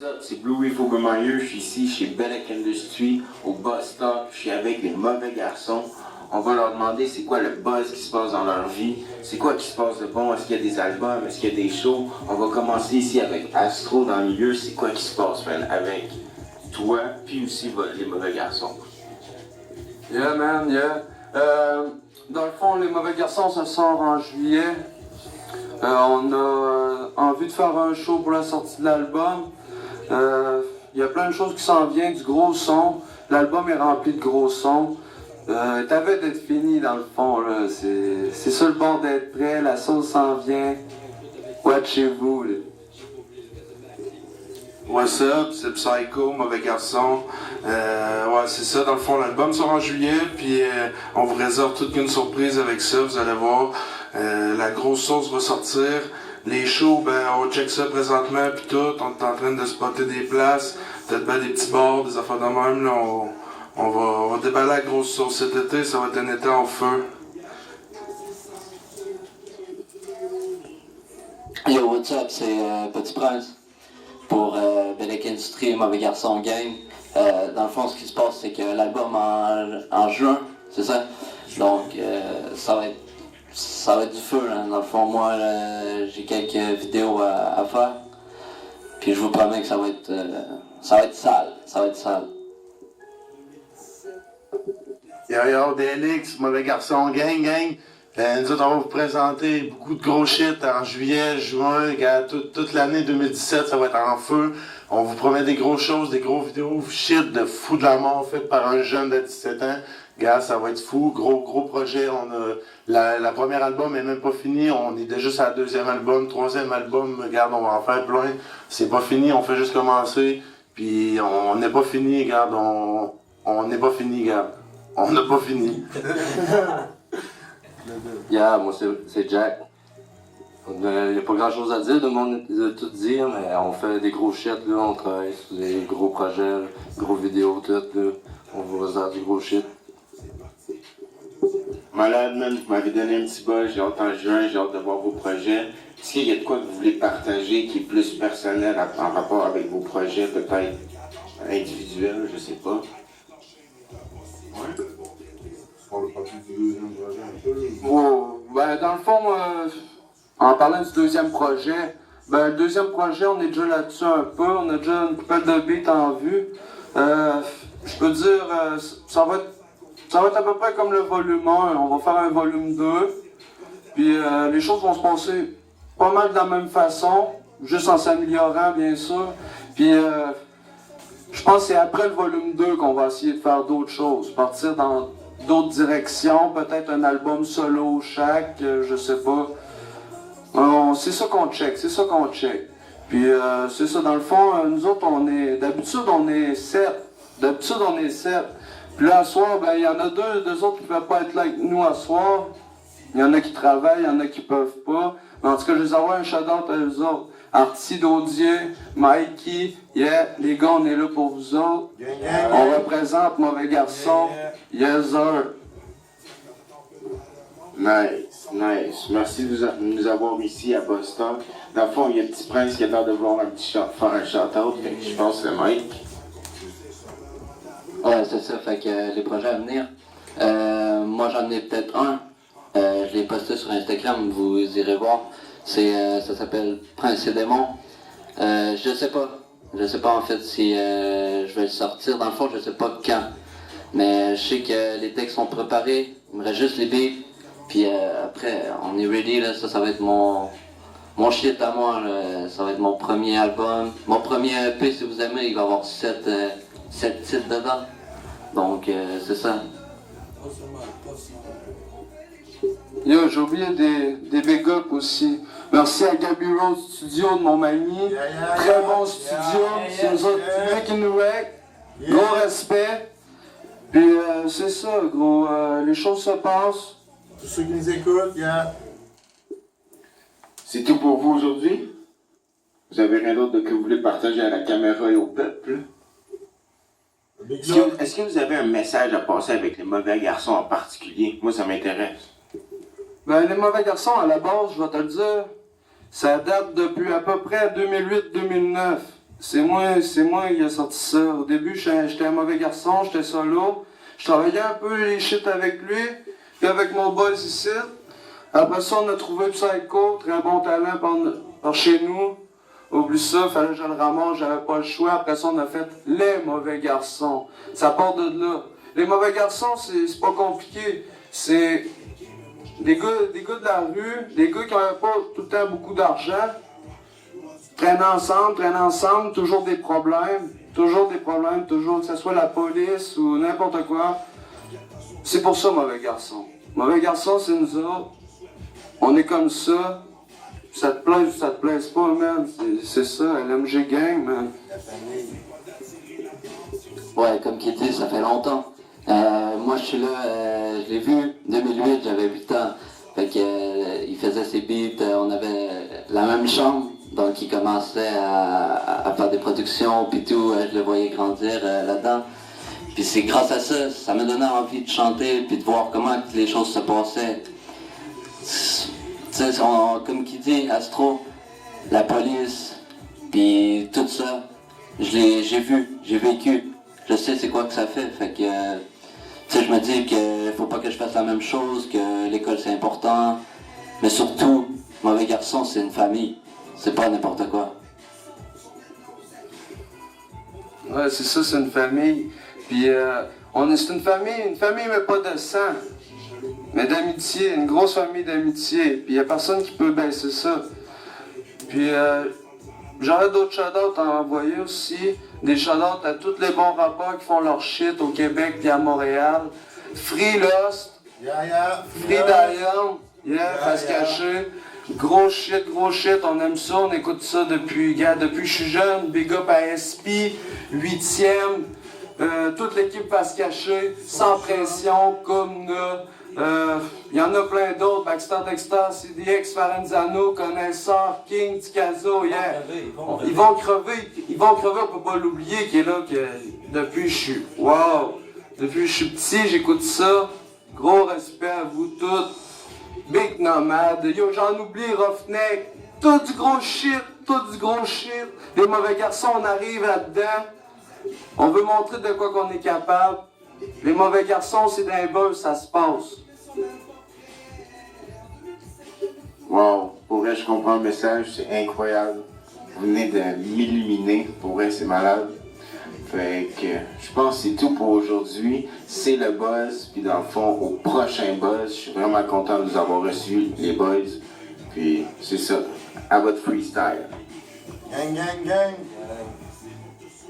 C'est Blue Reef Obermeyer, je suis ici chez Belek Industries, au Buzz Stop, je suis avec les mauvais garçons. On va leur demander c'est quoi le buzz qui se passe dans leur vie, c'est quoi qui se passe de bon, est-ce qu'il y a des albums, est-ce qu'il y a des shows. On va commencer ici avec Astro dans le milieu, c'est quoi qui se passe, man, avec toi, puis aussi les mauvais garçons. Yeah man, yeah. Dans le fond, les mauvais garçons, ça sort en juillet. On a envie de faire un show pour la sortie de l'album. Il y a plein de choses qui s'en viennent, du gros son. L'album est rempli de gros sons. T'avais d'être fini dans le fond, là. C'est sur le bord d'être prêt, la sauce s'en vient. Watchez-vous, là. What's up, c'est Psycho, mauvais garçon. Ouais, c'est ça, dans le fond, l'album sort en juillet, puis on vous réserve toute une surprise avec ça, vous allez voir. La grosse sauce va sortir. Les shows, ben, on check ça présentement, puis tout. On est en train de spotter des places, peut-être ben des petits bars, des affaires de même, là. On va déballer la grosse sauce cet été, ça va être un été en feu. Yo, what's up, c'est Petit Prince pour Belek Industries et Mauvais Garçon Gang. Dans le fond, ce qui se passe, c'est que l'album en juin, c'est ça? Donc, ça va être du feu, là. Dans le fond, moi, j'ai quelques vidéos à faire. Puis je vous promets que ça va être sale. Ça va être sale. Yo, DLX, mauvais garçon, gang. Nous autres, on va vous présenter beaucoup de gros shit en juillet, juin, toute l'année 2017, ça va être en feu. On vous promet des grosses choses, des gros vidéos shit de fou de la mort faites par un jeune de 17 ans. Gars, ça va être fou, gros projet. On a la première album est même pas fini, on est déjà sur la deuxième album, troisième album, regarde, on va en faire plein. C'est pas fini, on fait juste commencer. Puis on n'est pas fini, regarde, on n'est pas fini, regarde. On n'a pas fini. Yeah, moi c'est Jack. Il n'y a pas grand chose à dire, tout le monde a tout dire, mais on fait des gros shit, là, on travaille sur des gros projets, gros vidéos, tout, là. On vous réserve du gros shit. Malade, man, vous m'avez donné un petit buzz, j'ai hâte en juin, j'ai hâte de voir vos projets. Est-ce qu'il y a de quoi que vous voulez partager qui est plus personnel en rapport avec vos projets, peut-être individuels, je sais pas? Wow. Ben, dans le fond, en parlant du deuxième projet, le deuxième projet, on est déjà là-dessus un peu, on a déjà une couple de beats en vue. Je peux dire, ça va être à peu près comme le volume 1, on va faire un volume 2, puis les choses vont se passer pas mal de la même façon, juste en s'améliorant bien sûr, puis je pense que c'est après le volume 2 qu'on va essayer de faire d'autres choses, partir dans d'autres directions, peut-être un album solo chaque, je sais pas. C'est ça qu'on check. Puis c'est ça, dans le fond, nous autres, d'habitude on est 7. Puis là, à soir, ben, il y en a deux autres qui ne peuvent pas être là avec nous à soir. Il y en a qui travaillent, il y en a qui peuvent pas. Mais en tout cas, je les envoie un shout-out à eux autres. Artie Daudier, Mikey, yeah, les gars, on est là pour vous autres. On représente Mauvais Garçon. Yes, sir. Nice. Merci de nous avoir ici à Boston. Dans le fond, il y a le Petit Prince qui a l'air de vouloir faire un shout-out, fait que je pense que c'est Mike. Ouais, c'est ça, fait que les projets à venir. Moi, j'en ai peut-être un. Je l'ai posté sur Instagram, vous irez voir. Ça s'appelle Prince et Démon. Je sais pas en fait si je vais le sortir. Dans le fond, je sais pas quand. Mais je sais que les textes sont préparés. Il me reste juste les beats. Puis après, on est ready, là. Ça va être mon shit à moi, là. Ça va être mon premier album. Mon premier EP, si vous aimez, il va avoir 7 titres dedans. Donc, c'est ça. Yo, j'ai oublié des big ups aussi. Merci à Gaby Rose Studio de Montmagny. Très bon studio. C'est nous autres qui nous rec. Gros respect. Puis c'est ça, gros. Les choses se passent. Tous ceux qui nous écoutent, C'est tout pour vous aujourd'hui? Vous avez rien d'autre que vous voulez partager à la caméra et au peuple? Est-ce que vous avez un message à passer avec les mauvais garçons en particulier? Moi, ça m'intéresse. Ben, les mauvais garçons, à la base, je vais te le dire, ça date depuis à peu près 2008-2009. c'est moi qui ai sorti ça. Au début, j'étais un mauvais garçon, j'étais solo. Je travaillais un peu les shit avec lui, puis avec mon boss ici. Après ça, on a trouvé Psycho, très bon talent par chez nous. Oublie ça, fallait que je le ramasse, j'avais pas le choix. Après ça, on a fait les mauvais garçons. Ça part de là. Les mauvais garçons, c'est pas compliqué. C'est des gars de la rue, des gars qui n'avaient pas tout le temps beaucoup d'argent. Traînent ensemble, toujours des problèmes, toujours que ce soit la police ou n'importe quoi. C'est pour ça, mauvais garçon. Mauvais garçon, c'est nous autres. On est comme ça. Ça te plaise ou ça te plaise pas, man. C'est ça, LMG Gang, man. Ouais, comme qui dit, ça fait longtemps. Moi, je suis là, je l'ai vu 2008, j'avais 8 ans. Fait que, il faisait ses beats, on avait la même chambre. Donc, il commençait à faire des productions, puis tout. Je le voyais grandir là-dedans. Puis c'est grâce à ça, ça m'a donné envie de chanter, puis de voir comment les choses se passaient. Tu sais, comme qui dit, Astro, la police, puis tout ça, j'ai vu, j'ai vécu. Je sais c'est quoi que ça fait. Fait que, tu sais, je me dis qu'il faut pas que je fasse la même chose, que l'école c'est important. Mais surtout, mauvais garçon, c'est une famille. C'est pas n'importe quoi. Ouais, c'est ça, c'est une famille. Puis, c'est une famille mais pas de sang. Mais d'amitié, une grosse famille d'amitié. Puis, il y a personne qui peut baisser ça. Puis, j'aurais d'autres shout-outs à envoyer aussi. Des shout-outs à tous les bons rappeurs qui font leur shit au Québec et à Montréal. Free Lost, Free Diane, Face Cachée. Gros shit, on aime ça, on écoute ça depuis que je suis jeune. Big up à SP, 8e, toute l'équipe Face Cachée, Sans Pression, Comna. Il y en a plein d'autres, Baxter Dexter, CDX, Farenzano, Connaisseur, King, Ticazo, yeah. Ils vont crever, on peut pas l'oublier, qui est là, depuis que je suis, wow, depuis que je suis petit, j'écoute ça. Gros respect à vous tous. Big Nomad, yo, j'en oublie, Roughneck, tout du gros shit. Les mauvais garçons, on arrive là-dedans. On veut montrer de quoi qu'on est capable. Les mauvais garçons, c'est d'un buzz, ça se passe. Wow, pour vrai, je comprends le message, c'est incroyable. Vous venez de m'illuminer, pour vrai, c'est malade. Fait que je pense que c'est tout pour aujourd'hui. C'est le buzz, puis dans le fond, au prochain buzz, je suis vraiment content de vous avoir reçus, les boys. Puis c'est ça, à votre freestyle. Gang, gang, gang.